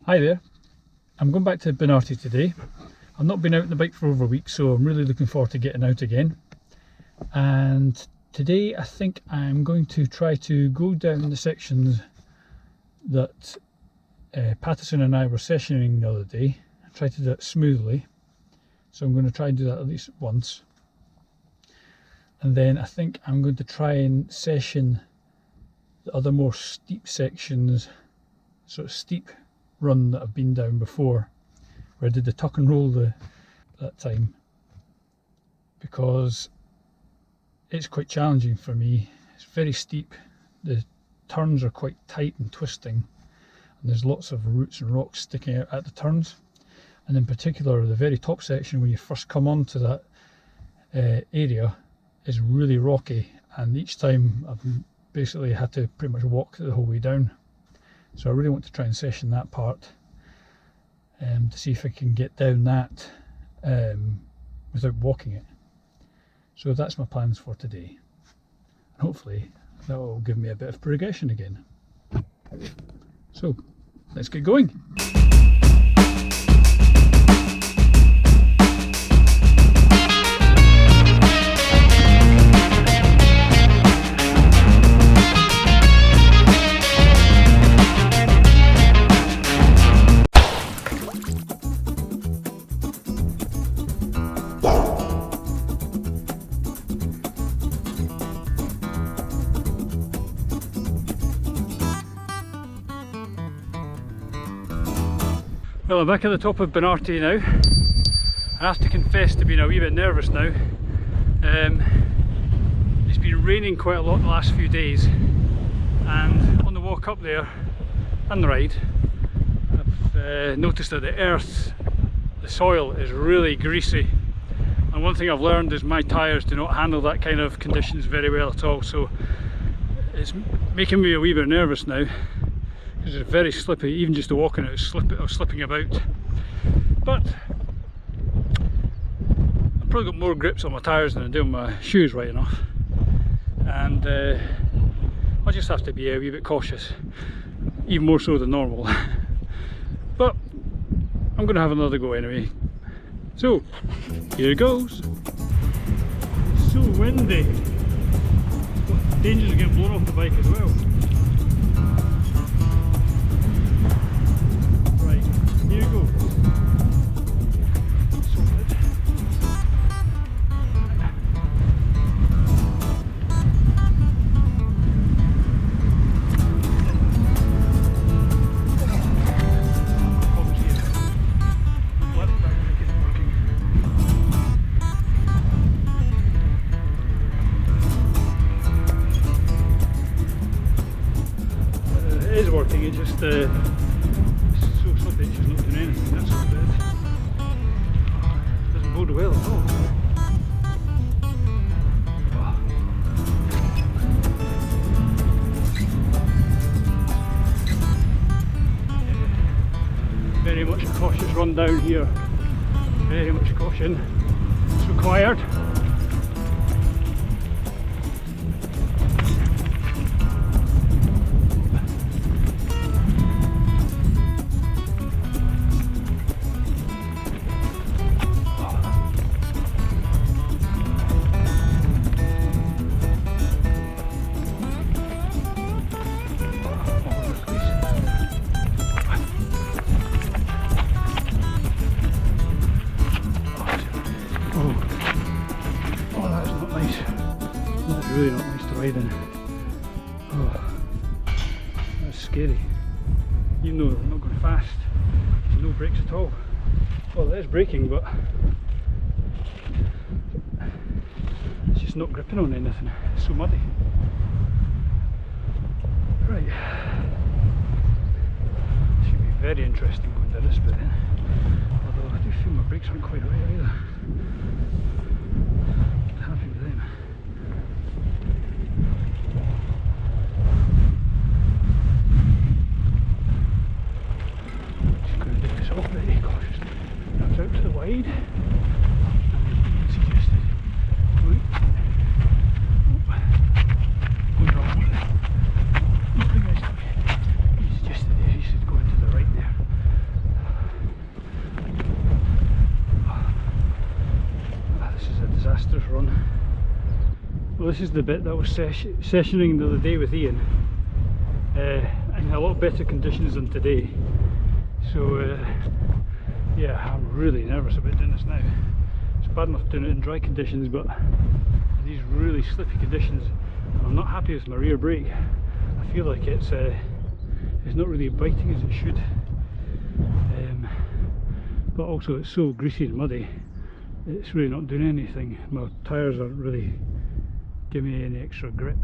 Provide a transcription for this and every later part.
Hi there, I'm going back to Benarty today. I've not been out on the bike for over a week, so I'm really looking forward to getting out again. And today I think I'm going to try to go down the sections that Patterson and I were sessioning the other day. Try to do it smoothly, so I'm going to try and do that at least once. And then I think I'm going to try and session the other more steep sections, sort of steep run that I've been down before, where I did the tuck and roll that time, because it's quite challenging for me. It's very steep, the turns are quite tight and twisting, and there's lots of roots and rocks sticking out at the turns, and in particular the very top section when you first come onto that area is really rocky, and each time I've basically had to pretty much walk the whole way down. So I really want to try and session that part to see if I can get down that without walking it. So that's my plans for today. And hopefully that will give me a bit of progression again. So let's get going. Well, I'm back at the top of Benarty now. I have to confess to being a wee bit nervous now. It's been raining quite a lot the last few days, and on the walk up there and the ride I've noticed that the earth, the soil is really greasy, and one thing I've learned is my tyres do not handle that kind of conditions very well at all, so it's making me a wee bit nervous now. Because it's very slippy, even just to walk on it is slipping about. But I've probably got more grips on my tyres than I do on my shoes, right enough. And I'll just have to be a wee bit cautious, even more so than normal. But I'm going to have another go anyway. So, here it goes. It's so windy. Dangerous of getting blown off the bike as well. Here we go. Sorted. It is working, it just it's just not doing anything, that's what it is. Doesn't bode well at all. Very much a cautious run down here. Very much caution is required. Really not nice to ride in. Oh, that's scary. Even though I'm not going fast, there's no brakes at all. Well, there is braking, but it's just not gripping on anything. It's so muddy. Right. Should be very interesting going down this bit then. Although I do feel my brakes aren't quite right either. Happy with them. Very cautiously. That's out to the wide, and suggested going wrong. He suggested he should go into the right there. this is the bit that was sessioning the other day with Ian, in a lot better conditions than today. So yeah, I'm really nervous about doing this now. It's bad enough doing it in dry conditions, but these really slippy conditions, and I'm not happy with my rear brake. I feel like it's not really biting as it should, but also it's so greasy and muddy, it's really not doing anything. My tyres aren't really giving me any extra grip,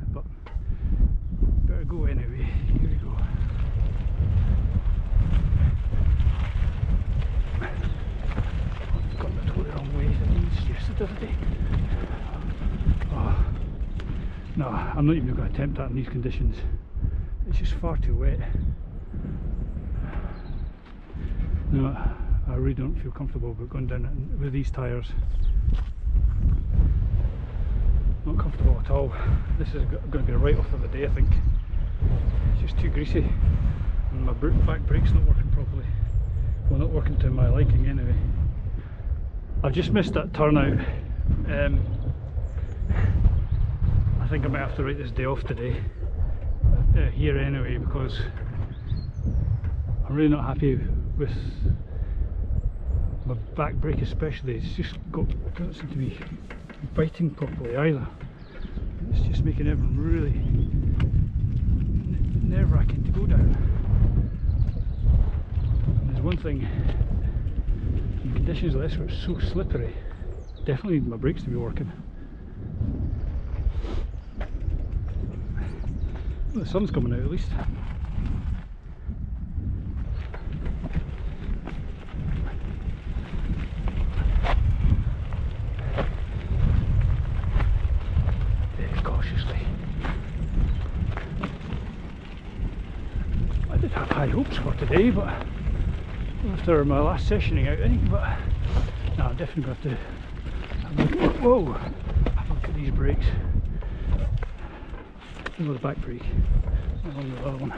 but better go anyway. Here we go. I've got the toe the wrong way, I didn't suggest it the other day. Oh. No, I'm not even going to attempt that in these conditions. It's just far too wet. No, I really don't feel comfortable about going down it with these tyres. Not comfortable at all. This is going to be a write-off of the day, I think. It's just too greasy, and my back brake's not working properly. Well, not working to my liking anyway. I've just missed that turnout. I think I might have to write this day off today, here anyway, because I'm really not happy with my back brake especially. It's just doesn't seem to be biting properly either. It's just making everything really nerve-wracking to go down. And there's one thing, in conditions like this where it's so slippery, definitely need my brakes to be working. Well, the sun's coming out at least. Very cautiously. I did have high hopes for today, but after my last sessioning out, but no, I'm definitely going to have a look at, whoa, have a look at these brakes. Oh, the back brake, not on the other one.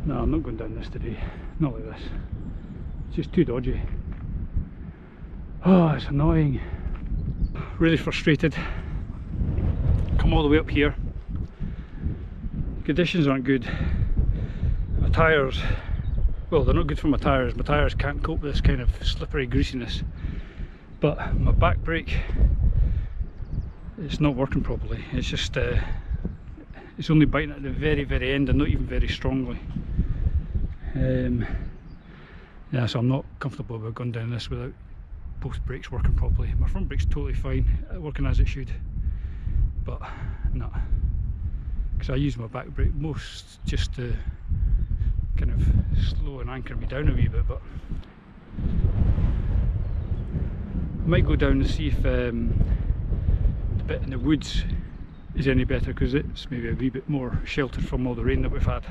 No, I'm not going down this today, not like this. It's just too dodgy. Oh, it's annoying. Really frustrated. Come all the way up here. Conditions aren't good. My tyres, well, they're not good for my tyres. My tyres can't cope with this kind of slippery greasiness. But my back brake, it's not working properly. It's just it's only biting at the very end and not even very strongly. Yeah, so I'm not comfortable about going down this without both brakes working properly. My front brake's totally fine, working as it should, but no, because I use my back brake most just to kind of slow and anchor me down a wee bit. But I might go down and see if the bit in the woods is any better, because it's maybe a wee bit more sheltered from all the rain that we've had,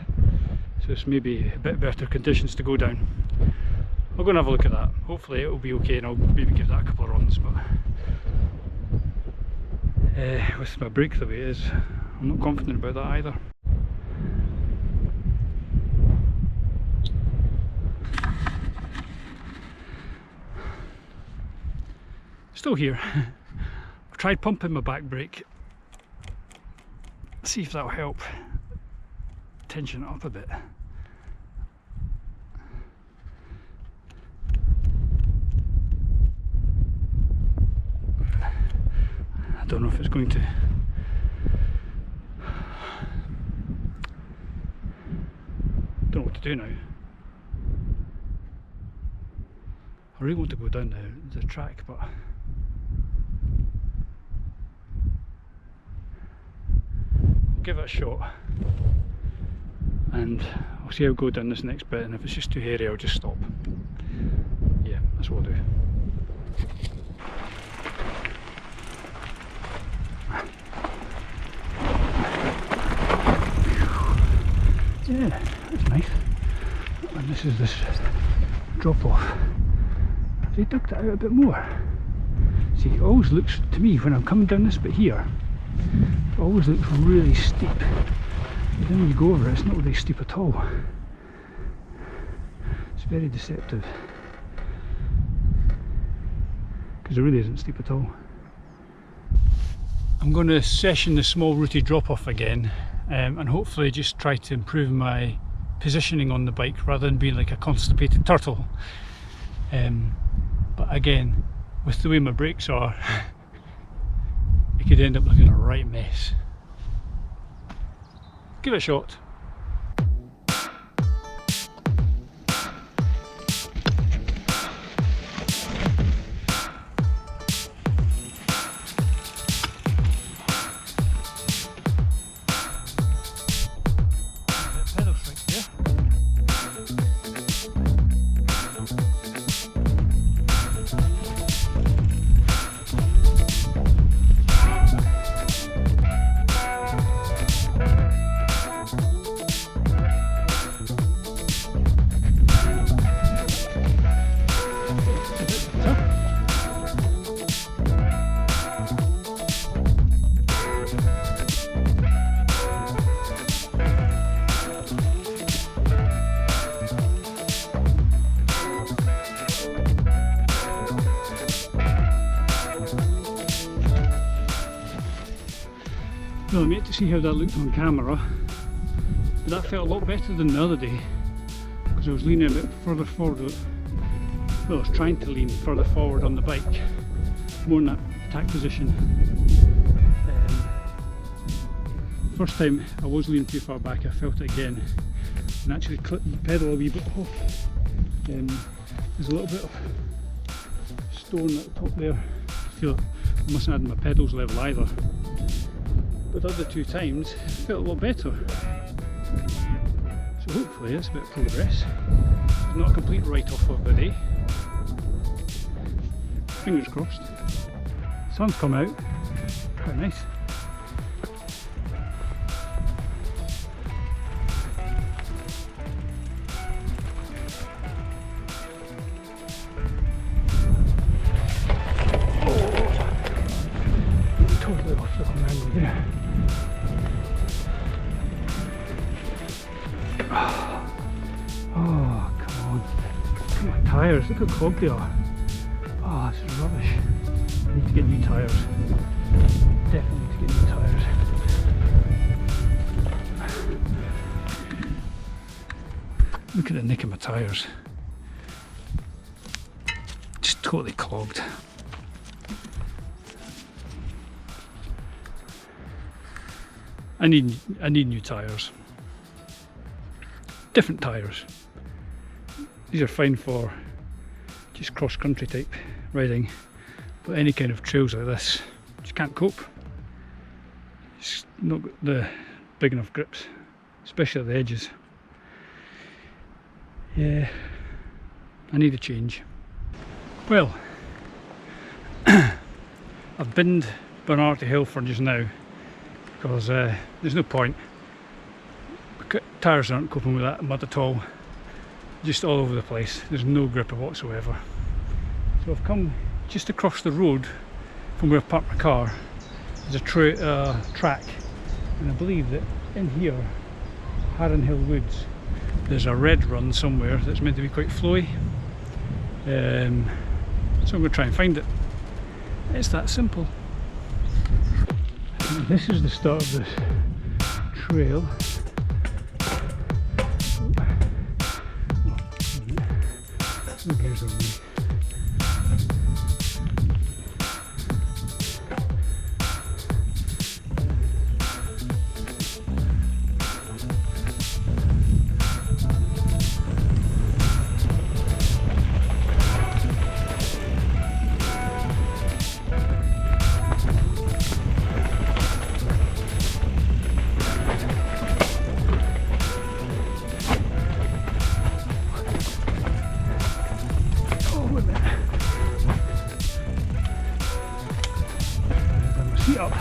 so it's maybe a bit better conditions to go down. I'll go and have a look at that. Hopefully it will be okay and I'll maybe give that a couple of runs, but with my brake the way it is, I'm not confident about that either. Still here. I've tried pumping my back brake. See if that'll help tension it up a bit. I don't know if it's going to. Don't know what to do now. I really want to go down the track, but give it a shot, and I'll see how I go down this next bit, and if it's just too hairy I'll just stop. Yeah, that's what I'll do. Yeah, that's nice. And this is this drop off. They dug that out a bit more. See, it always looks to me when I'm coming down this bit here, it always looks really steep. But then when you go over it, it's not really steep at all. It's very deceptive, because it really isn't steep at all. I'm going to session the small rooty drop off again, and hopefully just try to improve my positioning on the bike rather than being like a constipated turtle. But again, with the way my brakes are, it could end up looking a right mess. Give it a shot. Well, I'm yet to see how that looked on camera, but that felt a lot better than the other day because I was leaning a bit further forward. Well, I was trying to lean further forward on the bike, more in that attack position. First time I was leaning too far back, I felt it again and actually clipped the pedal a wee bit off. There's a little bit of stone at the top there. I feel I mustn't have had my pedals level either. But the other two times it felt a lot better. So hopefully it's a bit of progress. It's not a complete write-off of the day. Fingers crossed. Sun's come out, quite nice. Totally off the commando there. Oh, come on. Look at my tyres, look how clogged they are. Oh, this is rubbish. I need to get new tyres. Definitely need to get new tyres. Look at the nick of my tyres. Just totally clogged. I need new tyres. Different tyres. These are fine for just cross-country type riding, but any kind of trails like this just can't cope. It's not got the big enough grips, especially at the edges. Yeah, I need a change. Well, I've binned Benarty Hill for just now because there's no point. Tyres aren't coping with that mud at all. Just all over the place. There's no grip whatsoever. So I've come just across the road from where I parked my car. There's a track, and I believe that in here, Harran Hill Woods, there's a red run somewhere that's meant to be quite flowy. So I'm going to try and find it. It's that simple. And this is the start of this trail. The gears are weak. Up.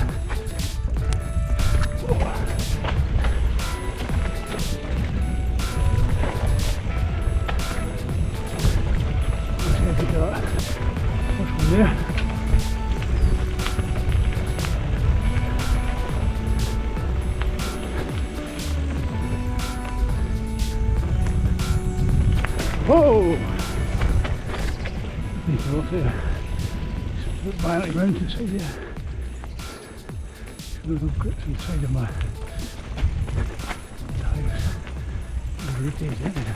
There. Whoa! Need to go off there. Just put Benarty round to the side there. little grips inside of my tyres. The rooty is in there.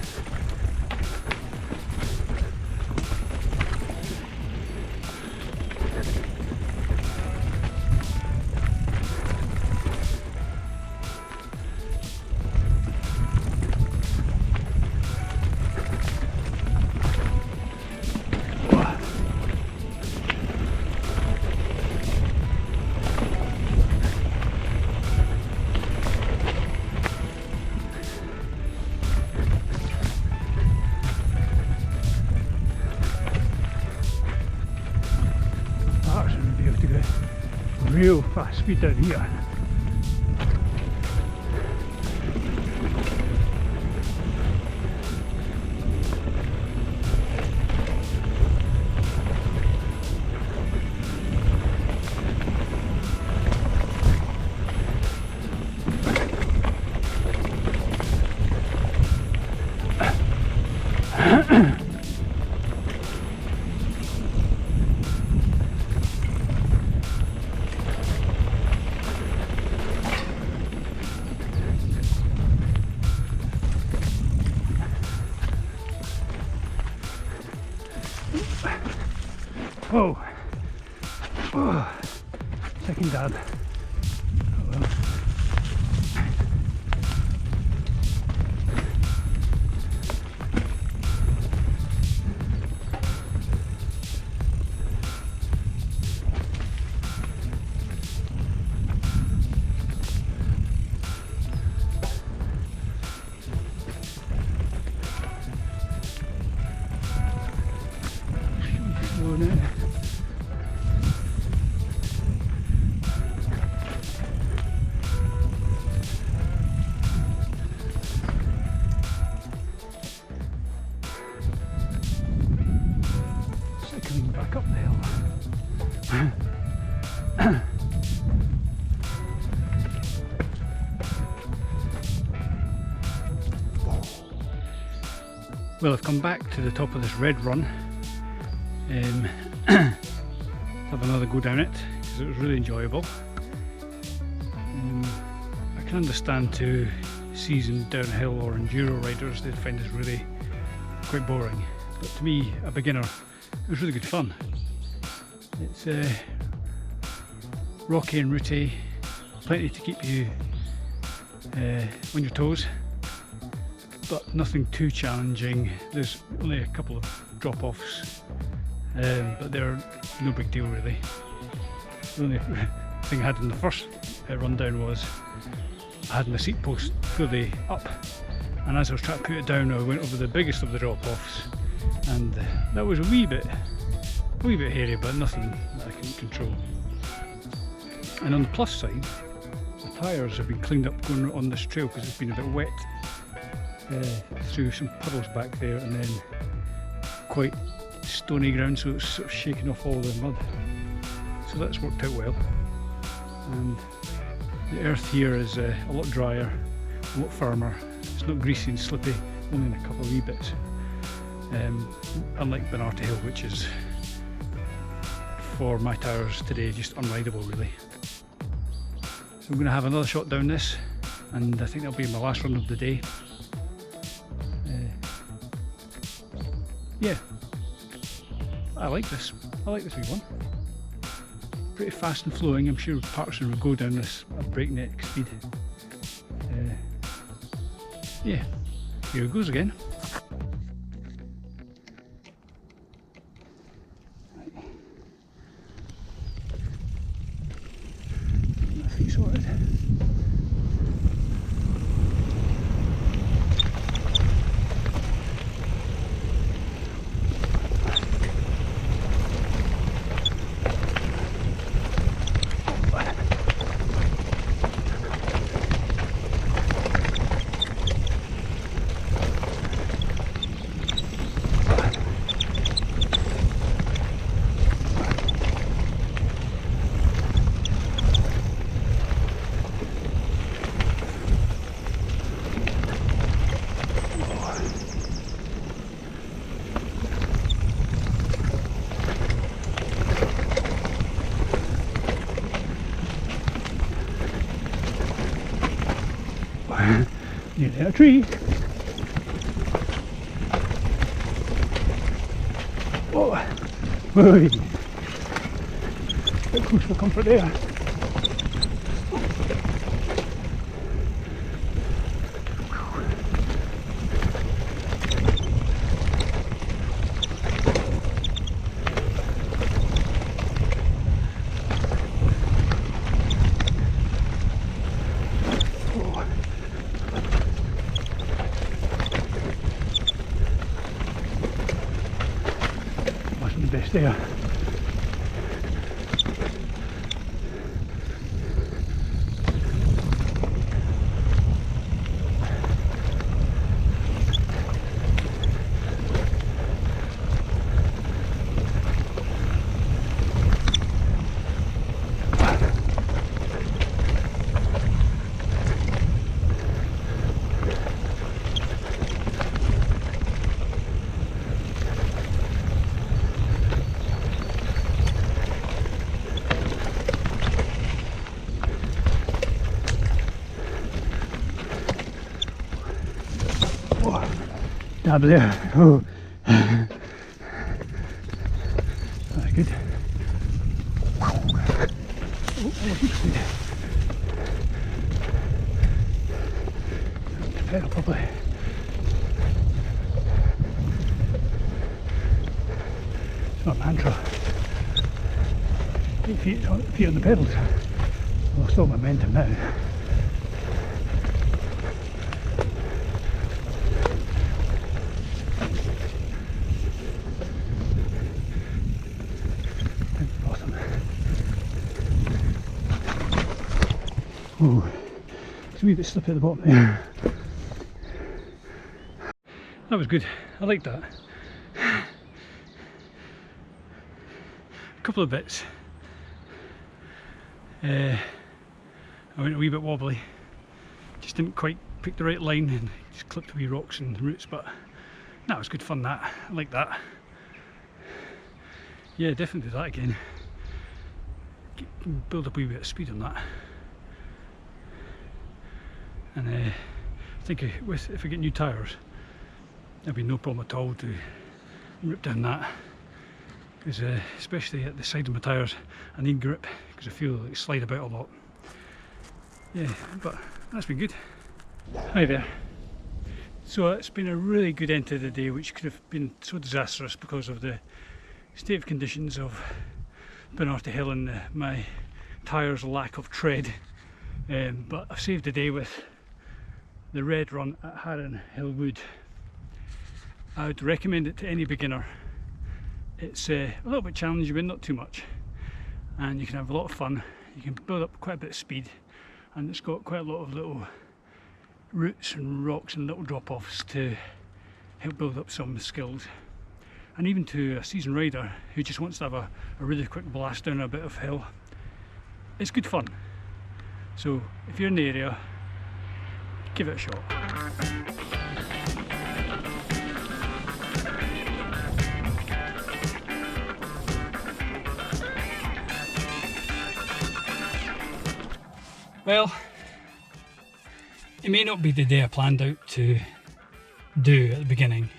Real fast speed down here. Whoa! Oh, second dab. Oh well. Slow now. Coming back up the hill. Well, I've come back to the top of this red run. Have another go down it because it was really enjoyable. I can understand to seasoned downhill or enduro riders, they'd find this really quite boring. But to me, a beginner, it was really good fun. It's rocky and rooty, plenty to keep you on your toes, but nothing too challenging. There's only a couple of drop-offs, but they're no big deal really. The only thing I had in the first rundown was I had my seat post fully up, and as I was trying to put it down I went over the biggest of the drop-offs, and that was a wee bit hairy, but nothing that I couldn't control. And on the plus side, the tyres have been cleaned up going on this trail because it's been a bit wet through some puddles back there, and then quite stony ground, so it's sort of shaking off all the mud. So that's worked out well. And the earth here is a lot drier, a lot firmer. It's not greasy and slippy, only in a couple of wee bits. Unlike Benarty Hill, which is, for my tyres today, just unrideable really. So I'm going to have another shot down this, and I think that'll be my last run of the day. Yeah, I like this wee one. Pretty fast and flowing. I'm sure Parkson would go down this at breakneck speed. Yeah, here it goes again. Nothing sorted. hit a tree. Oh, whee. Bit close for comfort there. Wasn't the best there. Dab there. Oh, very good. Oh, looks good. To pedal properly. It's not a mantra. 8 feet on the pedals. Well, still momentum now. Oh, it's a wee bit slippy at the bottom there. That was good, I liked that. A couple of bits. I went a wee bit wobbly, just didn't quite pick the right line and just clipped wee rocks and roots, but that was good fun, that. I like that. Yeah, definitely do that again. Build up a wee bit of speed on that. And I think if I get new tyres, there'll be no problem at all to rip down that, because especially at the side of my tyres I need grip because I feel like slide about a lot. Yeah, but that's been good. Hi there. So it's been a really good end to the day, which could have been so disastrous because of the state of conditions of Benarty Hill and my tyres' lack of tread. But I've saved the day with the red run at Harran Hill Wood. I would recommend it to any beginner. It's a little bit challenging, but not too much, and you can have a lot of fun. You can build up quite a bit of speed, and it's got quite a lot of little roots and rocks and little drop-offs to help build up some skills. And even to a seasoned rider who just wants to have a really quick blast down a bit of hill, it's good fun. So if you're in the area, give it a shot. Well, it may not be the day I planned out to do at the beginning,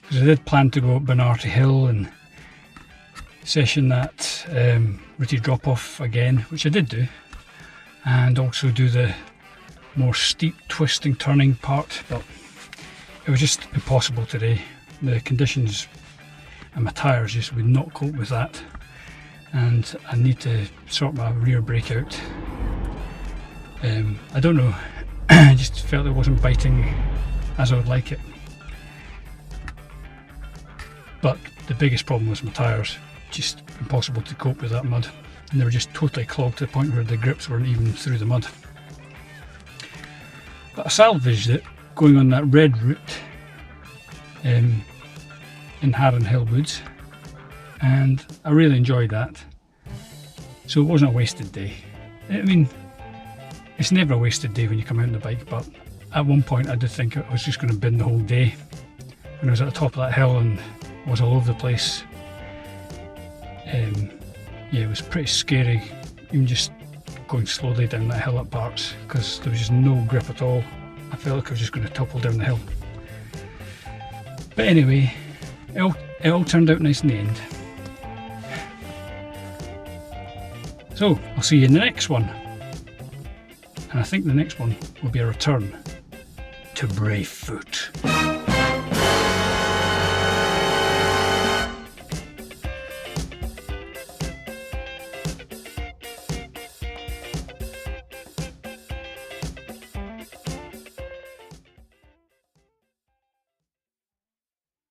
because I did plan to go up Benarty Hill and session that rooty drop-off again, which I did do, and also do the more steep twisting turning part, but it was just impossible today. The conditions and my tyres just would not cope with that, and I need to sort my rear brake out. I don't know, I just felt it wasn't biting as I would like it. But the biggest problem was my tyres, just impossible to cope with that mud, and they were just totally clogged to the point where the grips weren't even through the mud. But I salvaged it going on that red route in Harran Hill Woods, and I really enjoyed that. So it wasn't a wasted day. I mean, it's never a wasted day when you come out on the bike, but at one point I did think I was just going to bin the whole day. When I was at the top of that hill and was all over the place, yeah, it was pretty scary, even just going slowly down that hill at parts, because there was just no grip at all. I felt like I was just going to topple down the hill. But anyway, it all turned out nice in the end. So, I'll see you in the next one. And I think the next one will be a return to Brayfoot.